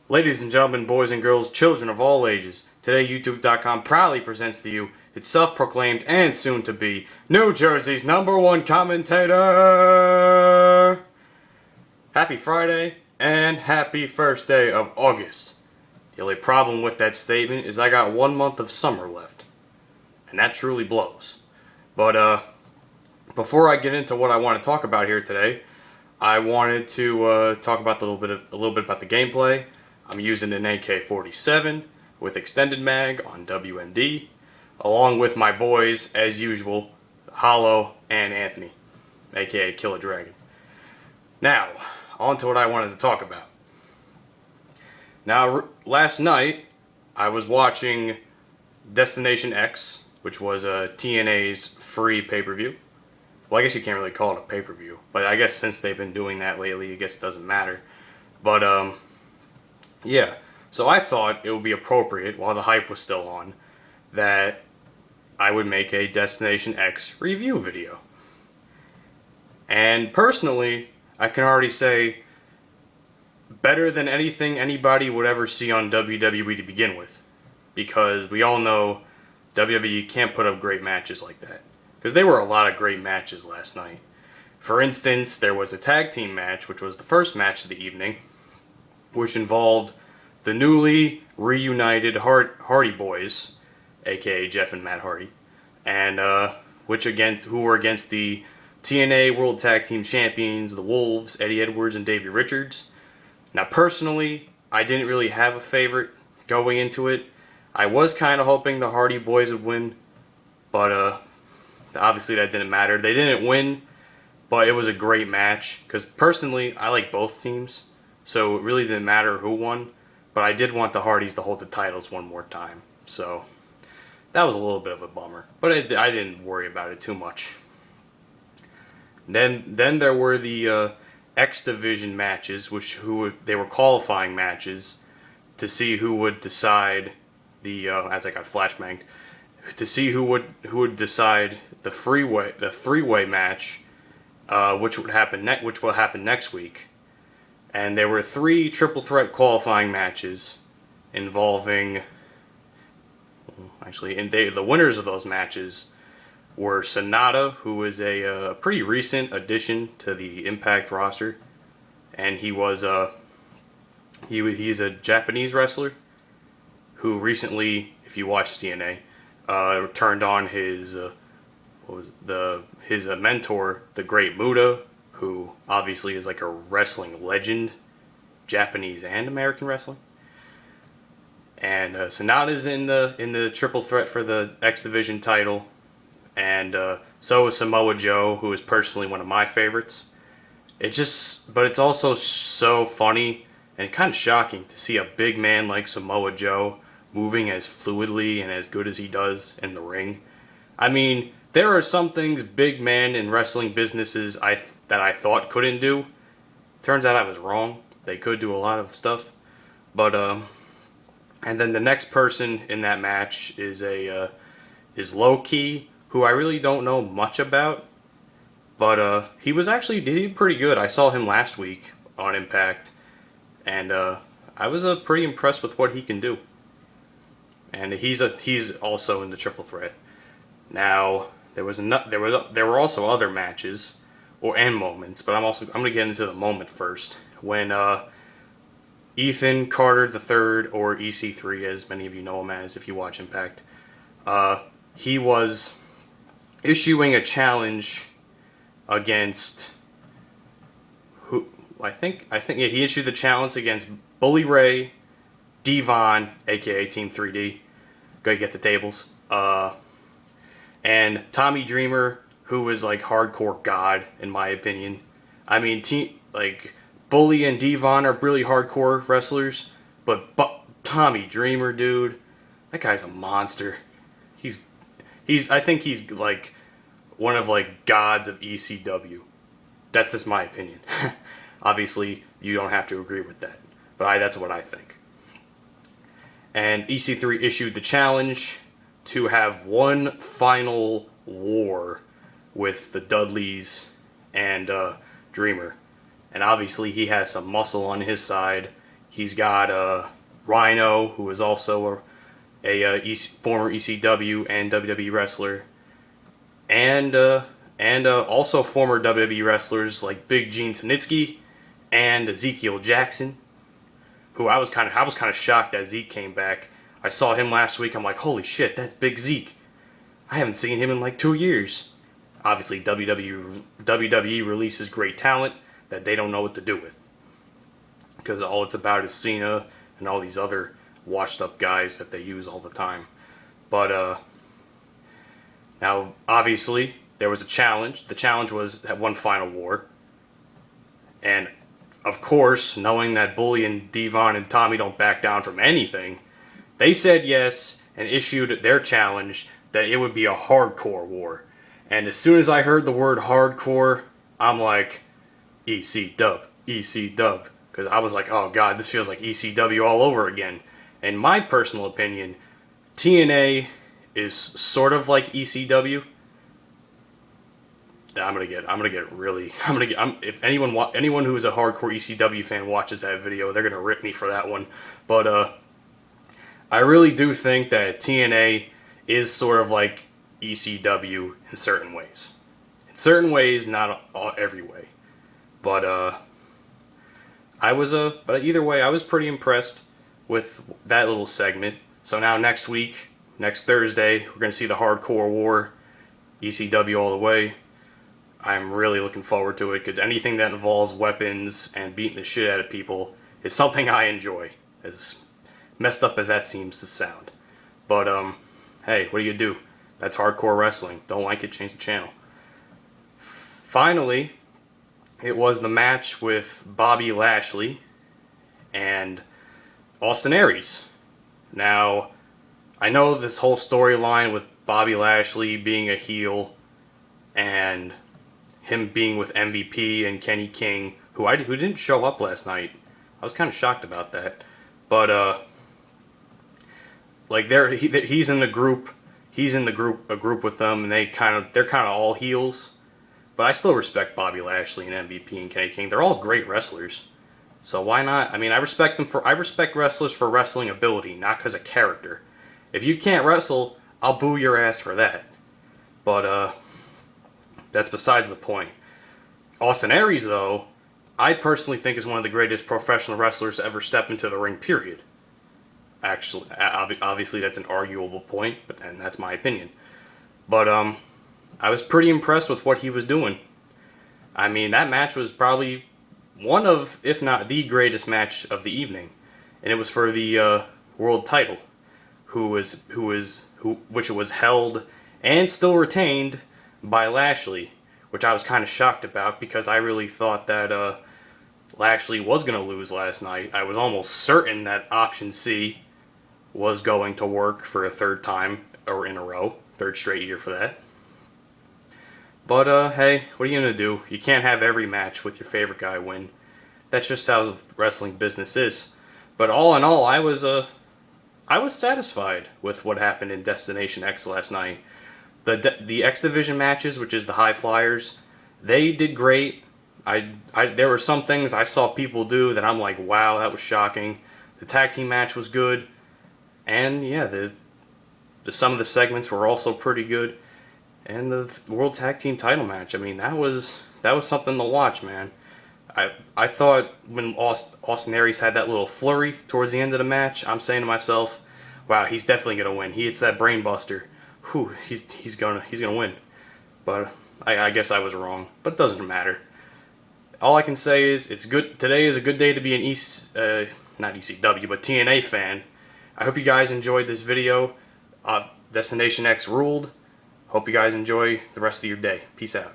Ladies and gentlemen, boys and girls, children of all ages, today YouTube.com proudly presents to you its self-proclaimed and soon-to-be New Jersey's #1 commentator! Happy Friday and happy first day of August. The only problem with that statement is I got 1 month of summer left, and that truly blows. But before I get into what I want to talk about here today, I wanted to talk about a little bit about the gameplay. I'm using an AK-47 with extended mag on WMD, along with my boys, as usual, Hollow and Anthony, aka Killer Dragon. Now, on to what I wanted to talk about. Now, last night, I was watching Destination X, which was TNA's free pay-per-view. Well, I guess you can't really call it a pay-per-view, but I guess since they've been doing that lately, I guess it doesn't matter. But, yeah, so I thought it would be appropriate, while the hype was still on, that I would make a Destination X review video. And personally, I can already say, better than anything anybody would ever see on WWE to begin with. Because we all know WWE can't put up great matches like that. Because there were a lot of great matches last night. For instance, there was a tag team match, which was the first match of the evening, which involved the newly reunited Hardy Boys, aka Jeff and Matt Hardy, and who were against the TNA World Tag Team Champions, the Wolves, Eddie Edwards and Davey Richards. Now, personally, I didn't really have a favorite going into it. I was kind of hoping the Hardy Boys would win, but obviously that didn't matter. They didn't win, but it was a great match, because personally, I like both teams. So it really didn't matter who won, but I did want the Hardys to hold the titles one more time. So that was a little bit of a bummer, but I didn't worry about it too much. Then there were the X Division matches, they were qualifying matches to see who would decide as I got flashbanged, to see who would decide the three-way match, which will happen next week. And there were 3 triple threat qualifying matches involving, the winners of those matches were Sonata, who is a pretty recent addition to the Impact roster, and he's a Japanese wrestler who recently, if you watch TNA, turned on his mentor, the Great Muta, who obviously is like a wrestling legend, Japanese and American wrestling. And Sonata's in the triple threat for the X Division title, and so is Samoa Joe, who is personally one of my favorites. But it's also so funny and kind of shocking to see a big man like Samoa Joe moving as fluidly and as good as he does in the ring. I mean, there are some things big men in wrestling businesses that I thought couldn't do. Turns out I was wrong. They could do a lot of stuff. But and then the next person in that match is Low-Key, who I really don't know much about. But he did pretty good. I saw him last week on Impact, and I was pretty impressed with what he can do. And he's also in the triple threat. Now, there were also other matches and moments, but I'm going to get into the moment first, when Ethan Carter III, or EC3 as many of you know him as if you watch Impact, he was issuing a challenge against he issued the challenge against Bully Ray, Devon, aka Team 3D, go get the tables, and Tommy Dreamer, who is like hardcore god in my opinion. I mean, Bully and Devon are really hardcore wrestlers, but Tommy Dreamer, dude, that guy's a monster. I think he's like one of like gods of ECW. That's just my opinion. Obviously, you don't have to agree with that, but that's what I think. And EC3 issued the challenge to have one final war with the Dudleys and Dreamer. And obviously he has some muscle on his side. He's got Rhino, who is also a former ECW and WWE wrestler, and also former WWE wrestlers like Big Gene Snitsky and Ezekiel Jackson, who I was kind of shocked that Zeke came back. I saw him last week. I'm like, holy shit, that's Big Zeke. I haven't seen him in like 2 years. Obviously, WWE releases great talent that they don't know what to do with, because all it's about is Cena and all these other washed up guys that they use all the time. But now, obviously, there was a challenge. The challenge was at one final war. And, of course, knowing that Bully and Devon and Tommy don't back down from anything, they said yes and issued their challenge that it would be a hardcore war. And as soon as I heard the word hardcore, I'm like, EC dub, EC dub. Because I was like, oh god, this feels like ECW all over again. In my personal opinion, TNA is sort of like ECW. If anyone who is a hardcore ECW fan watches that video, they're gonna rip me for that one. But I really do think that TNA is sort of like ECW in certain ways. In certain ways, not every way. But but either way, I was pretty impressed with that little segment. So now next week, next Thursday, we're going to see the Hardcore War, ECW all the way. I'm really looking forward to it, because anything that involves weapons and beating the shit out of people is something I enjoy, as messed up as that seems to sound. But, hey, what do you do? That's hardcore wrestling. Don't like it, change the channel. Finally, it was the match with Bobby Lashley and Austin Aries. Now, I know this whole storyline with Bobby Lashley being a heel and him being with MVP and Kenny King, who didn't show up last night. I was kind of shocked about that. But like he's in the group. He's in a group with them, and they're kind of all heels. But I still respect Bobby Lashley and MVP and Kenny King. They're all great wrestlers. So why not? I mean, I respect wrestlers for wrestling ability, not because of character. If you can't wrestle, I'll boo your ass for that. But that's besides the point. Austin Aries, though, I personally think is one of the greatest professional wrestlers to ever step into the ring, period. Actually, obviously that's an arguable point, and that's my opinion. But I was pretty impressed with what he was doing. I mean, that match was probably one of, if not the greatest match of the evening, and it was for the world title, which was held and still retained by Lashley, which I was kind of shocked about, because I really thought that Lashley was going to lose last night. I was almost certain that option C was going to work for a third time or in a row, third straight year for that. But hey, what are you going to do? You can't have every match with your favorite guy win. That's just how wrestling business is. But all in all, I was satisfied with what happened in Destination X last night. The X Division matches, which is the High Flyers, they did great. There were some things I saw people do that I'm like, wow, that was shocking. The tag team match was good, and yeah, some of the segments were also pretty good. And the World Tag Team title match, I mean, that was something to watch, man. I thought when Austin Aries had that little flurry towards the end of the match, I'm saying to myself, wow, he's definitely gonna win. He hits that brain buster. Whew, he's gonna win. But I guess I was wrong. But it doesn't matter. All I can say is it's good. Today is a good day to be an not ECW, but TNA fan. I hope you guys enjoyed this video. Destination X ruled. Hope you guys enjoy the rest of your day. Peace out.